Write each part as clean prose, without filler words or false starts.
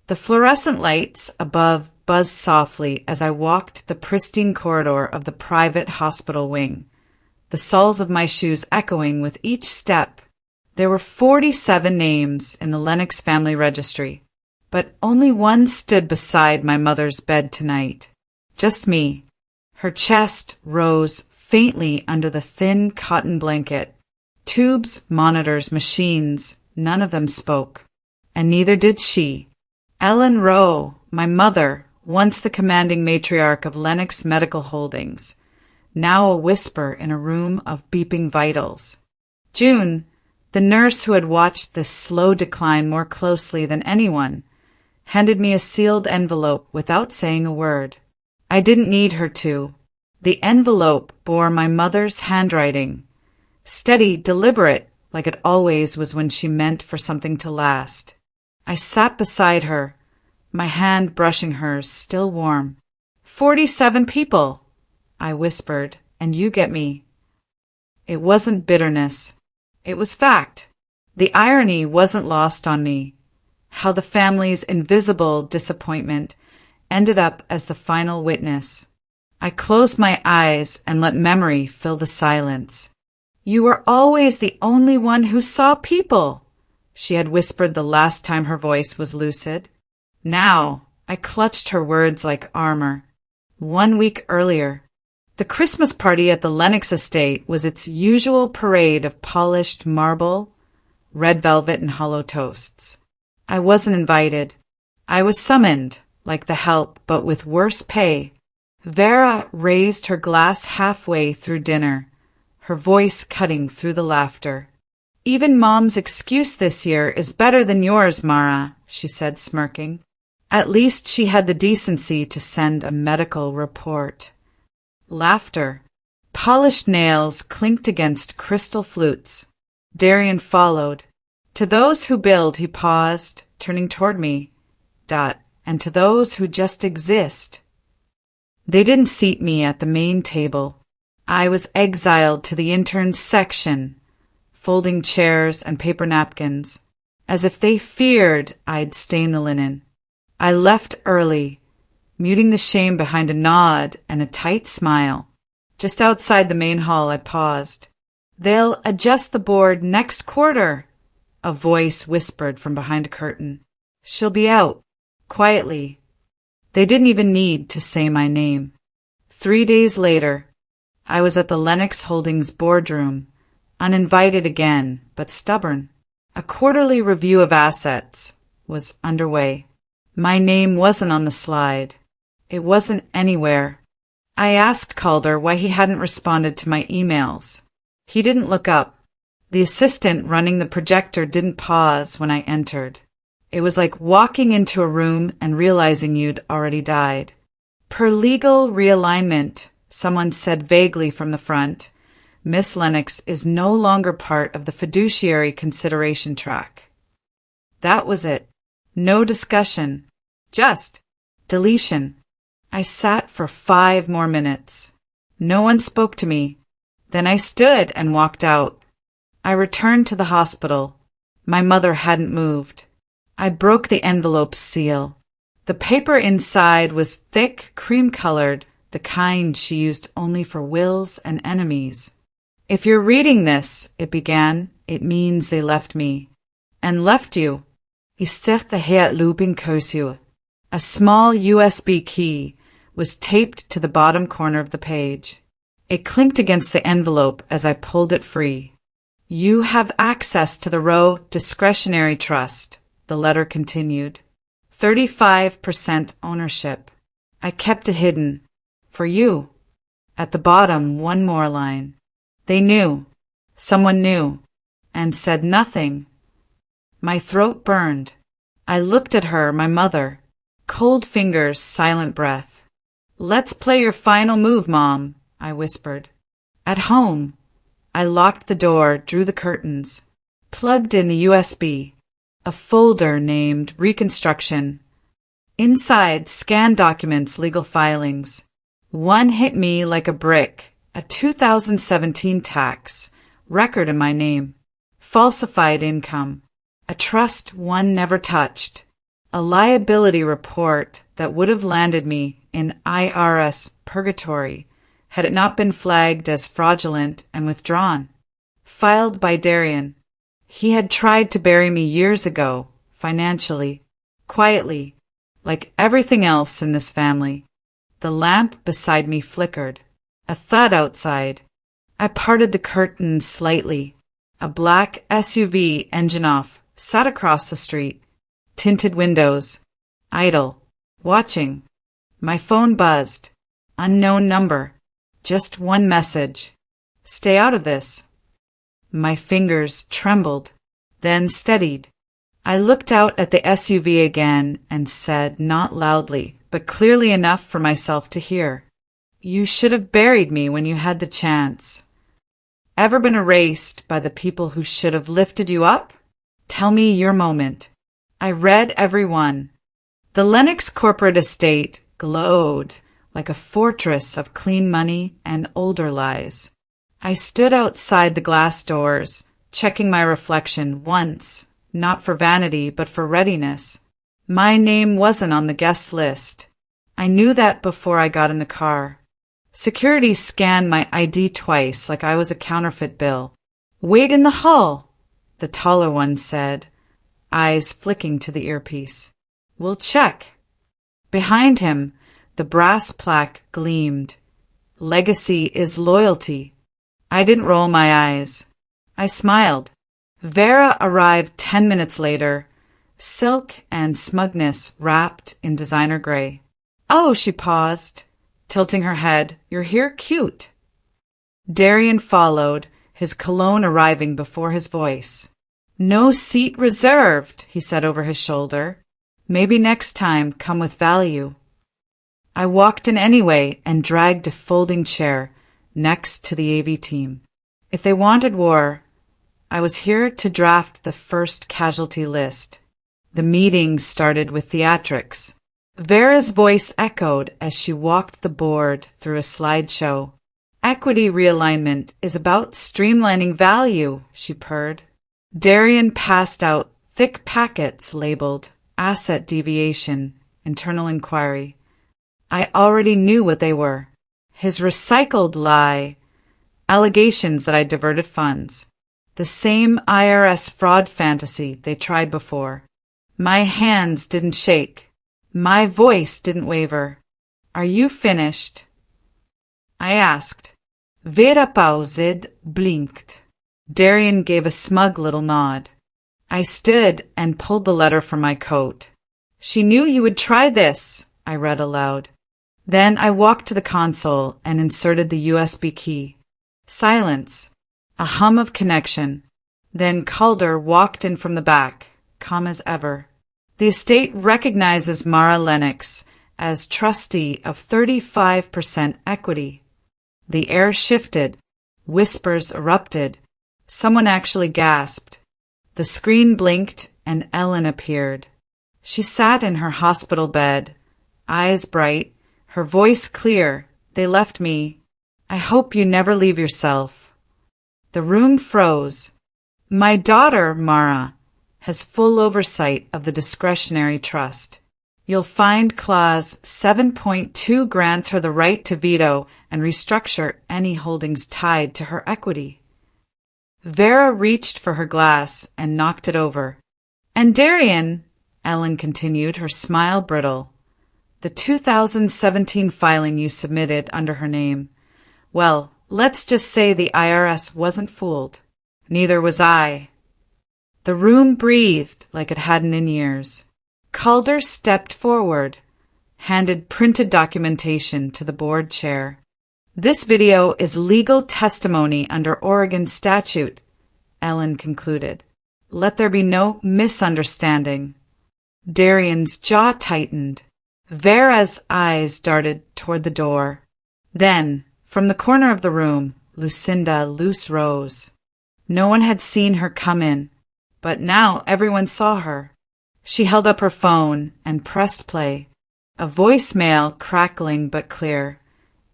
The fluorescent lights above buzzed softly as I walked the pristine corridor of the private hospital wing, the soles of my shoes echoing with each step. There were 47 names in the Lennox family registry, but only one stood beside my mother's bed tonight. Just me. Her chest rose faintly under the thin cotton blanket. Tubes, monitors, machines, none of them spoke. And neither did she. Ellen Rowe, my mother, once the commanding matriarch of Lennox Medical Holdings, now a whisper in a room of beeping vitals. June, the nurse who had watched this slow decline more closely than anyone, handed me a sealed envelope without saying a word. I didn't need her to. The envelope bore my mother's handwriting, steady, deliberate, like it always was when she meant for something to last. I sat beside her, my hand brushing hers, still warm. 47 people, I whispered, and you get me. It wasn't bitterness. It was fact. The irony wasn't lost on me. How the family's invisible disappointment ended up as the final witness. I closed my eyes and let memory fill the silence. You were always the only one who saw people, she had whispered the last time her voice was lucid. Now, I clutched her words like armor. 1 week earlier, the Christmas party at the Lennox estate was its usual parade of polished marble, red velvet, and hollow toasts. I wasn't invited. I was summoned, like the help, but with worse pay. Vera raised her glass halfway through dinner, her voice cutting through the laughter. Even Mom's excuse this year is better than yours, Mara, she said, smirking. At least she had the decency to send a medical report. Laughter. Polished nails clinked against crystal flutes. Darian followed. To those who build, he paused, turning toward me. And to those who just exist. They didn't seat me at the main table. I was exiled to the interns' section, folding chairs and paper napkins, as if they feared I'd stain the linen. I left early, muting the shame behind a nod and a tight smile. Just outside the main hall, I paused. They'll adjust the board next quarter, a voice whispered from behind a curtain. She'll be out, quietly. They didn't even need to say my name. 3 days later, I was at the Lennox Holdings boardroom, uninvited again, but stubborn. A quarterly review of assets was underway. My name wasn't on the slide. It wasn't anywhere. I asked Calder why he hadn't responded to my emails. He didn't look up. The assistant running the projector didn't pause when I entered. It was like walking into a room and realizing you'd already died. Per legal realignment, someone said vaguely from the front, Miss Lennox is no longer part of the fiduciary consideration track. That was it. No discussion. Just deletion. I sat for 5 more minutes. No one spoke to me. Then I stood and walked out. I returned to the hospital. My mother hadn't moved. I broke the envelope's seal. The paper inside was thick, cream-colored, the kind she used only for wills and enemies. If you're reading this, it began, it means they left me. And left you. Istechte het looping kosu. A small USB key was taped to the bottom corner of the page. It clinked against the envelope as I pulled it free. You have access to the Rowe Discretionary Trust, the letter continued. 35% ownership. I kept it hidden. For you. At the bottom, one more line. They knew. Someone knew. And said nothing. My throat burned. I looked at her, my mother. Cold fingers, silent breath. Let's play your final move, Mom, I whispered. At home. I locked the door, drew the curtains, plugged in the USB, a folder named Reconstruction. Inside, scanned documents, legal filings. One hit me like a brick, a 2017 tax, record in my name, falsified income, a trust one never touched, A liability report that would have landed me in IRS purgatory had it not been flagged as fraudulent and withdrawn. Filed by Darian. He had tried to bury me years ago, financially, quietly, like everything else in this family. The lamp beside me flickered. A thud outside. I parted the curtains slightly. A black SUV, engine off, sat across the street. Tinted windows. Idle. Watching. My phone buzzed. Unknown number. Just one message. Stay out of this. My fingers trembled, then steadied. I looked out at the SUV again and said, not loudly, but clearly enough for myself to hear, "You should have buried me when you had the chance." Ever been erased by the people who should have lifted you up? Tell me your moment. I read every one. The Lennox corporate estate glowed like a fortress of clean money and older lies. I stood outside the glass doors, checking my reflection once, not for vanity but for readiness. My name wasn't on the guest list. I knew that before I got in the car. Security scanned my ID twice like I was a counterfeit bill. "Wait in the hall," the taller one said, eyes flicking to the earpiece. "We'll check." Behind him, the brass plaque gleamed. "Legacy is loyalty." I didn't roll my eyes. I smiled. Vera arrived 10 minutes later, silk and smugness wrapped in designer gray. "Oh," she paused, tilting her head, "you're here cute." Darian followed, his cologne arriving before his voice. "No seat reserved," he said over his shoulder. "Maybe next time come with value." I walked in anyway and dragged a folding chair next to the AV team. If they wanted war, I was here to draft the first casualty list. The meeting started with theatrics. Vera's voice echoed as she walked the board through a slideshow. "Equity realignment is about streamlining value," she purred. Darian passed out thick packets labeled asset deviation, internal inquiry. I already knew what they were. His recycled lie, allegations that I diverted funds. The same IRS fraud fantasy they tried before. My hands didn't shake. My voice didn't waver. "Are you finished?" I asked. Vera paused, blinked. Darian gave a smug little nod. I stood and pulled the letter from my coat. "She knew you would try this," I read aloud. Then I walked to the console and inserted the USB key. Silence. A hum of connection. Then Calder walked in from the back, calm as ever. "The estate recognizes Mara Lennox as trustee of 35% equity." The air shifted. Whispers erupted. Someone actually gasped. The screen blinked and Ellen appeared. She sat in her hospital bed, eyes bright, her voice clear. "They left me. I hope you never leave yourself." The room froze. "My daughter, Mara, has full oversight of the discretionary trust. You'll find Clause 7.2 grants her the right to veto and restructure any holdings tied to her equity." Vera reached for her glass and knocked it over. "And Darian," Ellen continued, her smile brittle, "the 2017 filing you submitted under her name. Well, let's just say the IRS wasn't fooled. Neither was I." The room breathed like it hadn't in years. Calder stepped forward, handed printed documentation to the board chair. "This video is legal testimony under Oregon statute," Ellen concluded. "Let there be no misunderstanding." Darian's jaw tightened. Vera's eyes darted toward the door. Then, from the corner of the room, Lucinda Luce rose. No one had seen her come in, but now everyone saw her. She held up her phone and pressed play. A voicemail crackling but clear.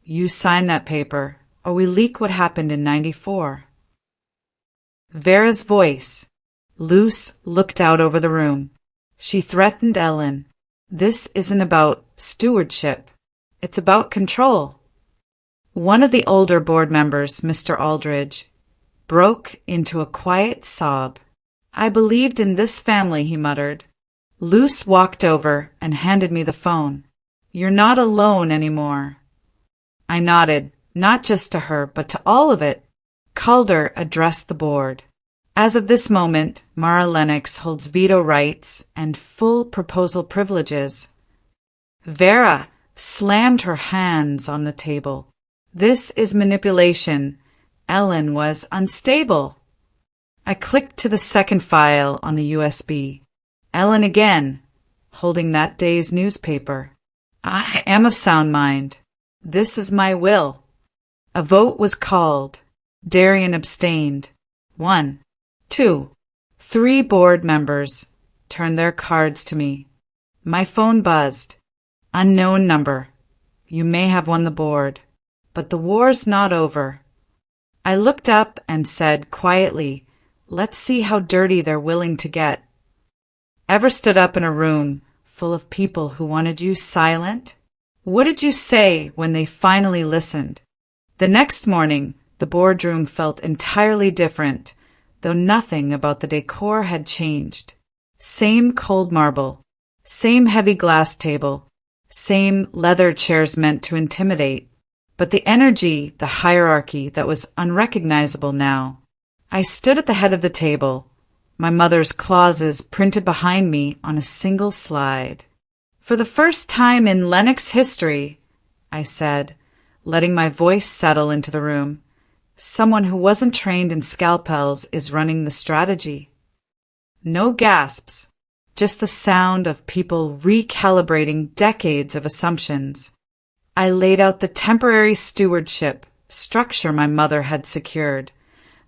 "You sign that paper, or we leak what happened in '94. Vera's voice. Luce looked out over the room. She threatened Ellen. This isn't about stewardship. It's about control. One of the older board members, Mr. Aldridge, broke into a quiet sob. I believed in this family, he muttered. Luce walked over and handed me the phone. You're not alone anymore. I nodded, not just to her, but to all of it. Calder addressed the board. As of this moment, Mara Lennox holds veto rights and full proposal privileges. Vera slammed her hands on the table. This is manipulation. Ellen was unstable. I clicked to the second file on the USB. Ellen again, holding that day's newspaper. I am of sound mind. This is my will. A vote was called. Darian abstained. 1, 2, 3 board members turned their cards to me. My phone buzzed. Unknown number. You may have won the board, but the war's not over. I looked up and said quietly, let's see how dirty they're willing to get. Ever stood up in a room full of people who wanted you silent? What did you say when they finally listened? The next morning, the boardroom felt entirely different, though nothing about the decor had changed. Same cold marble, same heavy glass table, same leather chairs meant to intimidate, but the energy, the hierarchy that was unrecognizable now. I stood at the head of the table, my mother's clauses printed behind me on a single slide. For the first time in Lennox history, I said, letting my voice settle into the room, someone who wasn't trained in scalpels is running the strategy. No gasps, just the sound of people recalibrating decades of assumptions. I laid out the temporary stewardship structure my mother had secured,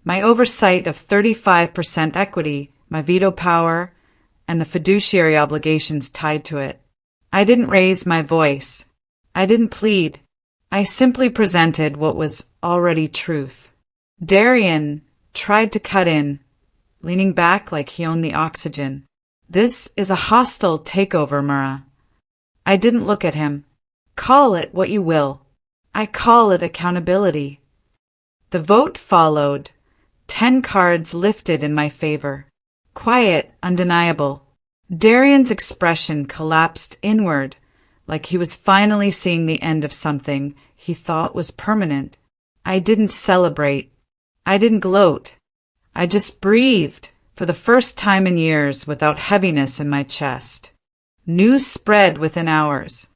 my oversight of 35% equity, my veto power, and the fiduciary obligations tied to it. I didn't raise my voice. I didn't plead. I simply presented what was already truth. Darian tried to cut in, leaning back like he owned the oxygen. This is a hostile takeover, Mara. I didn't look at him. Call it what you will. I call it accountability. The vote followed. 10 cards lifted in my favor. Quiet, undeniable. Darian's expression collapsed inward, like he was finally seeing the end of something he thought was permanent. I didn't celebrate. I didn't gloat. I just breathed, for the first time in years, without heaviness in my chest. News spread within hours.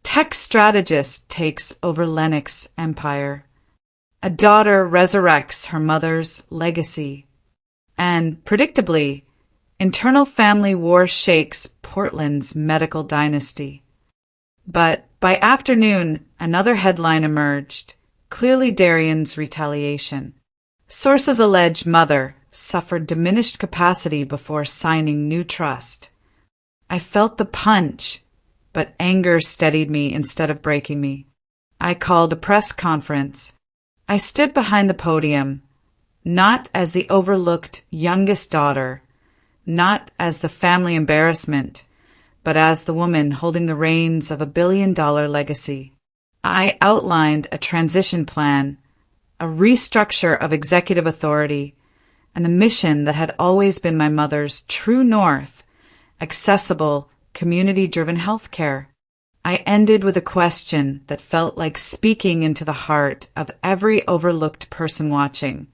Tech strategist takes over Lennox empire. A daughter resurrects her mother's legacy. And, predictably, internal family war shakes Portland's medical dynasty. But by afternoon, another headline emerged, clearly Darian's retaliation. Sources allege mother suffered diminished capacity before signing new trust. I felt the punch, but anger steadied me instead of breaking me. I called a press conference. I stood behind the podium, not as the overlooked youngest daughter, not as the family embarrassment, but as the woman holding the reins of a billion-dollar legacy. I outlined a transition plan, a restructure of executive authority, and the mission that had always been my mother's true north, accessible, community-driven healthcare. I ended with a question that felt like speaking into the heart of every overlooked person watching.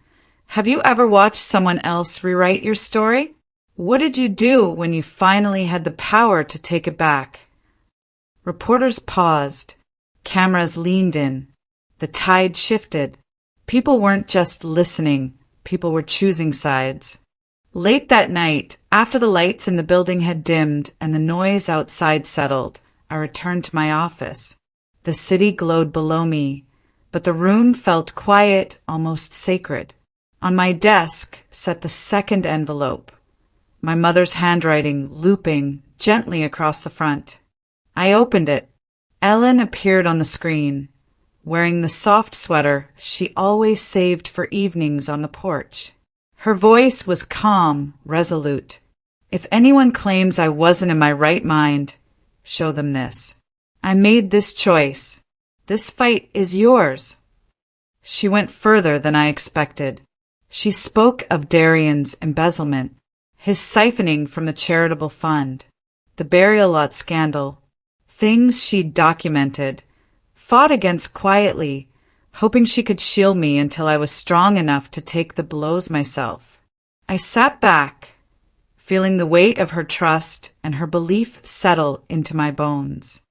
Have you ever watched someone else rewrite your story? What did you do when you finally had the power to take it back? Reporters paused. Cameras leaned in. The tide shifted. People weren't just listening. People were choosing sides. Late that night, after the lights in the building had dimmed and the noise outside settled, I returned to my office. The city glowed below me, but the room felt quiet, almost sacred. On my desk sat the second envelope, my mother's handwriting looping gently across the front. I opened it. Ellen appeared on the screen, wearing the soft sweater she always saved for evenings on the porch. Her voice was calm, resolute. If anyone claims I wasn't in my right mind, show them this. I made this choice. This fight is yours. She went further than I expected. She spoke of Darian's embezzlement, his siphoning from the charitable fund, the burial lot scandal, things she'd documented, fought against quietly, hoping she could shield me until I was strong enough to take the blows myself. I sat back, feeling the weight of her trust and her belief settle into my bones.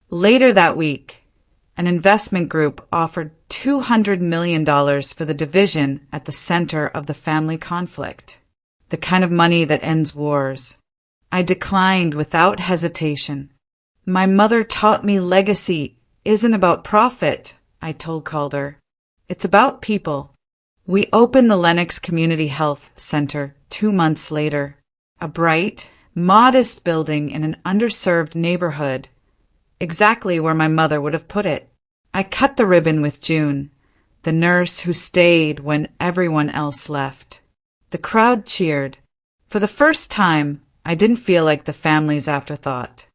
Later that week, an investment group offered $200 million for the division at the center of the family conflict, the kind of money that ends wars. I declined without hesitation. My mother taught me legacy isn't about profit, I told Calder. It's about people. We opened the Lenox Community Health Center 2 months later, a bright, modest building in an underserved neighborhood, exactly where my mother would have put it. I cut the ribbon with June, the nurse who stayed when everyone else left. The crowd cheered. For the first time, I didn't feel like the family's afterthought.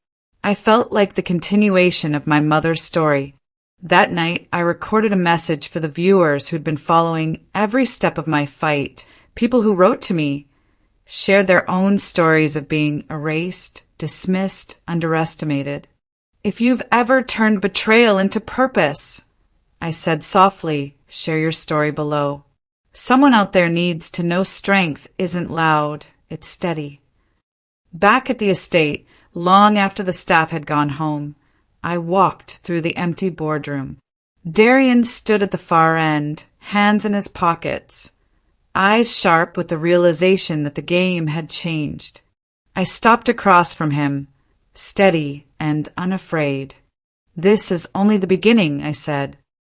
I felt like the continuation of my mother's story. That night, I recorded a message for the viewers who'd been following every step of my fight, people who wrote to me, shared their own stories of being erased, dismissed, underestimated. If you've ever turned betrayal into purpose, I said softly, share your story below. Someone out there needs to know strength isn't loud, it's steady. Back at the estate, long after the staff had gone home, I walked through the empty boardroom. Darian stood at the far end, hands in his pockets, eyes sharp with the realization that the game had changed. I stopped across from him, steady and unafraid. This is only the beginning, I said.